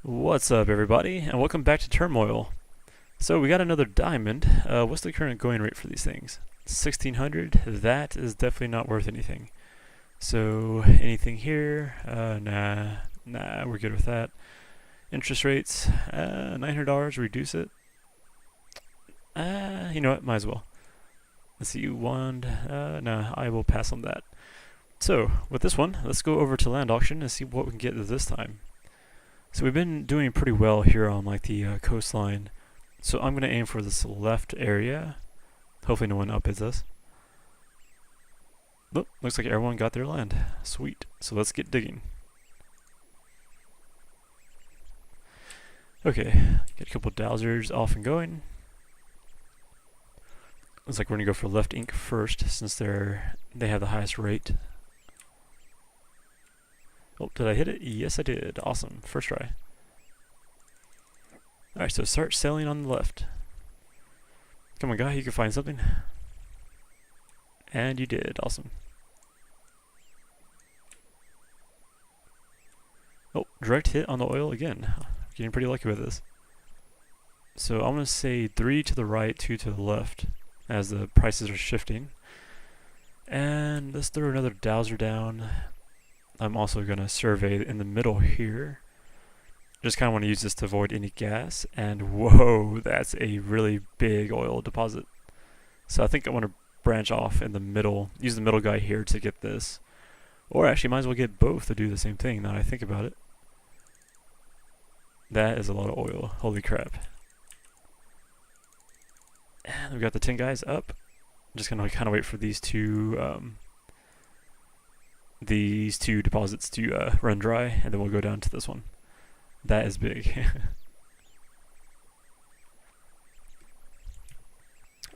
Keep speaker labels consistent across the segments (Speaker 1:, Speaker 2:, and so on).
Speaker 1: What's up, everybody, and welcome back to Turmoil. So we got another diamond. What's the current going rate for these things? 1600. That is definitely not worth anything. So anything here? Nah, we're good with that. Interest rates, $900. Reduce it. You know what? Might as well. Let's see, wand. Nah, I will pass on that. So with this one, let's go over to land auction and see what we can get this time. So we've been doing pretty well here on like the coastline. So I'm going to aim for this left area. Hopefully no one outbids us. Oh, looks like everyone got their land. Sweet. So let's get digging. Okay, get a couple dowsers off and going. Looks like we're going to go for left ink first since they have the highest rate. Oh, did I hit it? Yes, I did. Awesome. First try. Alright, so start sailing on the left. Come on, guy, you can find something. And you did. Awesome. Oh, direct hit on the oil again. Getting pretty lucky with this. So I'm going to say 3 to the right, 2 to the left as the prices are shifting. And let's throw another dowser down. I'm also going to survey in the middle here. Just kind of want to use this to avoid any gas. And whoa, that's a really big oil deposit. So I think I want to branch off in the middle, use the middle guy here to get this. Or actually might as well get both to do the same thing now that I think about it. That is a lot of oil. Holy crap. And we've got the 10 guys up. I'm just going to kind of wait for these two deposits to run dry, and then we'll go down to this one. That is big.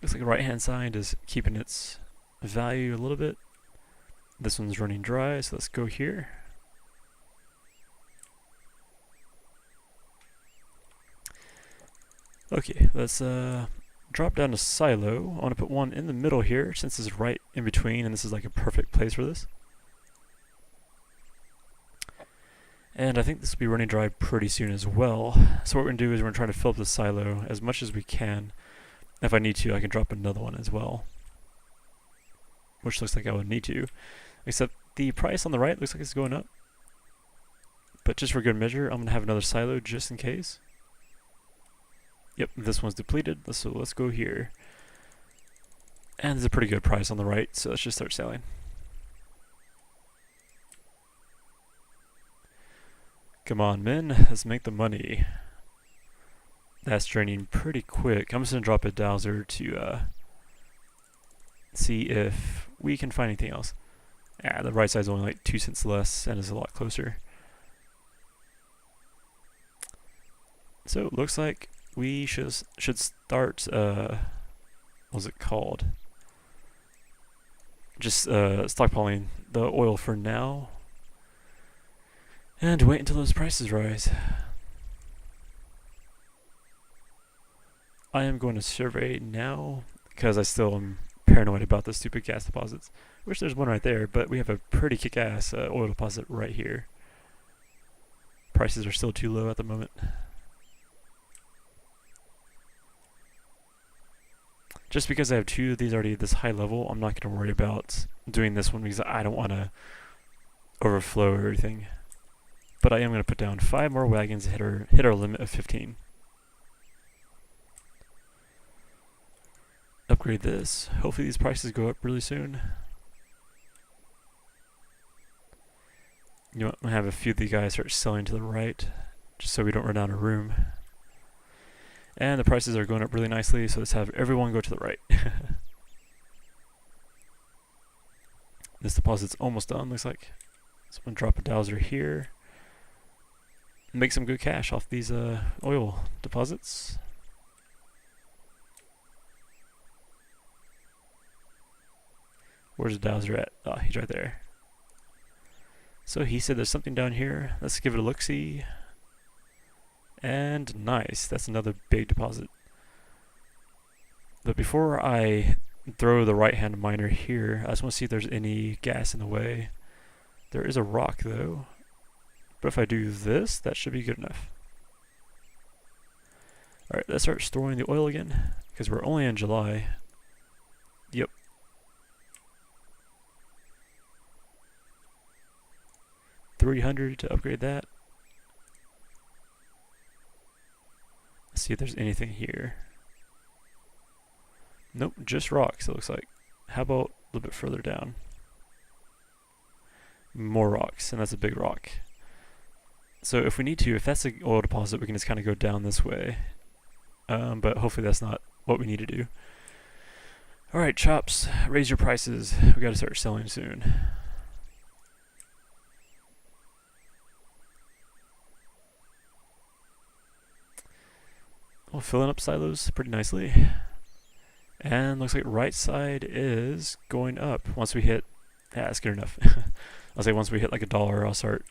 Speaker 1: Looks like the right hand side is keeping its value a little bit. This one's running dry, so let's go here. Okay, let's drop down to silo. I want to put one in the middle here since it's right in between, and this is like a perfect place for this. And I think this will be running dry pretty soon as well. So what we're going to do is we're going to try to fill up the silo as much as we can. If I need to, I can drop another one as well. Which looks like I would need to. Except the price on the right looks like it's going up. But just for good measure, I'm going to have another silo just in case. Yep, this one's depleted, so let's go here. And there's a pretty good price on the right, so let's just start selling. Come on, men, let's make the money. That's draining pretty quick. I'm just going to drop a dowser to see if we can find anything else. Yeah, the right side's only like 2 cents less and is a lot closer. So it looks like we should start, what's it called? Just stockpiling the oil for now. And wait until those prices rise. I am going to survey now because I still am paranoid about the stupid gas deposits. Wish there's one right there, but we have a pretty kick-ass oil deposit right here. Prices are still too low at the moment. Just because I have 2 of these already at this high level, I'm not going to worry about doing this one because I don't want to overflow or everything. But I am going to put down 5 more wagons to hit our limit of 15. Upgrade this. Hopefully these prices go up really soon. You want to have a few of the guys start selling to the right, just so we don't run out of room. And the prices are going up really nicely, so let's have everyone go to the right. This deposit's almost done, looks like. So I'm going to drop a dowser here. Make some good cash off these oil deposits. Where's the dowser at? Oh, he's right there. So he said there's something down here. Let's give it a look-see. And nice, that's another big deposit. But before I throw the right-hand miner here, I just want to see if there's any gas in the way. There is a rock though. But if I do this, that should be good enough. Alright, let's start storing the oil again, because we're only in July. Yep. $300 to upgrade that. Let's see if there's anything here. Nope, just rocks, it looks like. How about a little bit further down? More rocks, and that's a big rock. So if we need to, if that's an oil deposit, we can just kind of go down this way. But hopefully that's not what we need to do. Alright, chops, raise your prices. We gotta start selling soon. Well, filling up silos pretty nicely. And looks like right side is going up once we hit, yeah, that's good enough. I'll say once we hit like $1, I'll start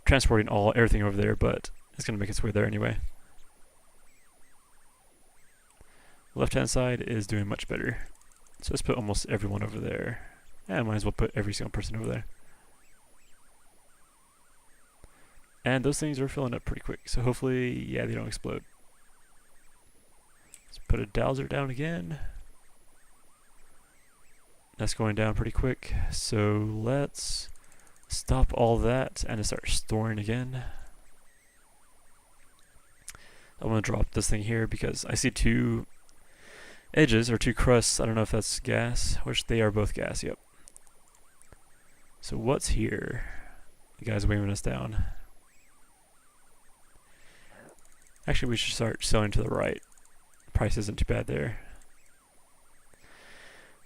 Speaker 1: transporting everything over there, but it's going to make its way there anyway. Left hand side is doing much better. So let's put almost everyone over there. And might as well put every single person over there. And those things are filling up pretty quick, so hopefully, yeah, they don't explode. Let's put a dowser down again. That's going down pretty quick, so let's stop all that and start storing again. I'm going to drop this thing here because I see two edges, or two crusts. I don't know if that's gas, which they are both gas, yep. So what's here? The guy's waving us down. Actually, we should start selling to the right. Price isn't too bad there.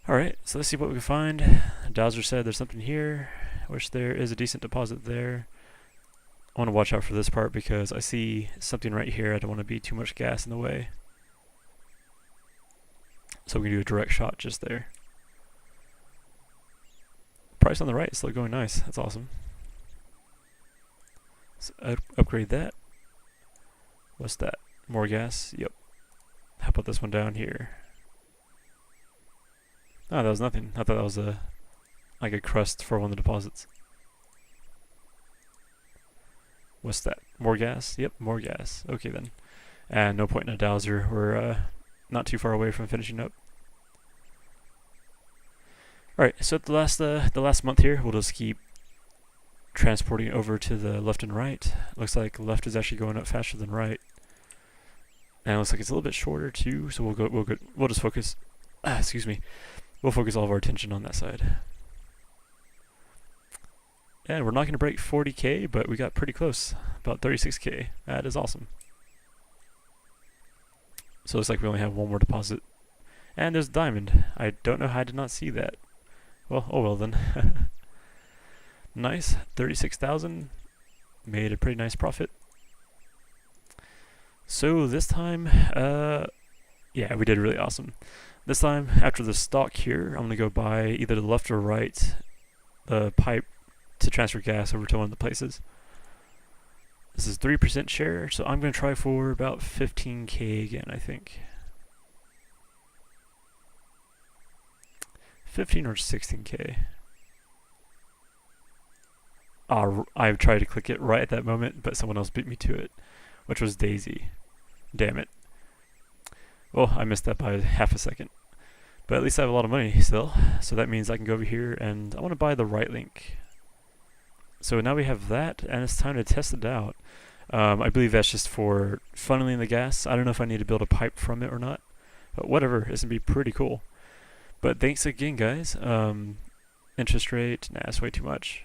Speaker 1: Alright, so let's see what we can find. Dowser said there's something here, which there is a decent deposit there. I want to watch out for this part because I see something right here. I don't want to be too much gas in the way. So we can do a direct shot just there. Price on the right is still going nice. That's awesome. Let's upgrade that. What's that? More gas? Yep. How about this one down here? Oh, that was nothing. I thought that was like a crust for one of the deposits. What's that? More gas? Yep, more gas. Okay then. And no point in a dowser. We're not too far away from finishing up. Alright, so the last month here, we'll just keep transporting over to the left and right. Looks like left is actually going up faster than right. And it looks like it's a little bit shorter too, so we'll just focus, excuse me, we'll focus all of our attention on that side. And we're not going to break 40k, but we got pretty close, about 36k. That is awesome. So it looks like we only have one more deposit. And there's a diamond. I don't know how I did not see that. Well, oh well then. Nice, 36,000. Made a pretty nice profit. So this time, yeah, we did really awesome. This time, after the stock here, I'm going to go buy either the left or right pipe to transfer gas over to one of the places. This is 3% share, so I'm going to try for about 15k again, I think. 15 or 16k. I tried to click it right at that moment, but someone else beat me to it, which was Daisy. Damn it. Well, I missed that by half a second. But at least I have a lot of money still, so that means I can go over here and I want to buy the right link. So now we have that, and it's time to test it out. I believe that's just for funneling the gas. I don't know if I need to build a pipe from it or not, but whatever, it's going to be pretty cool. But thanks again, guys. Interest rate, nah, that's way too much.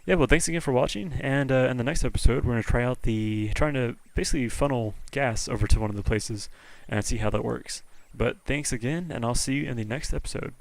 Speaker 1: Yeah, well, thanks again for watching, and in the next episode, we're going to try out trying to basically funnel gas over to one of the places and see how that works. But thanks again, and I'll see you in the next episode.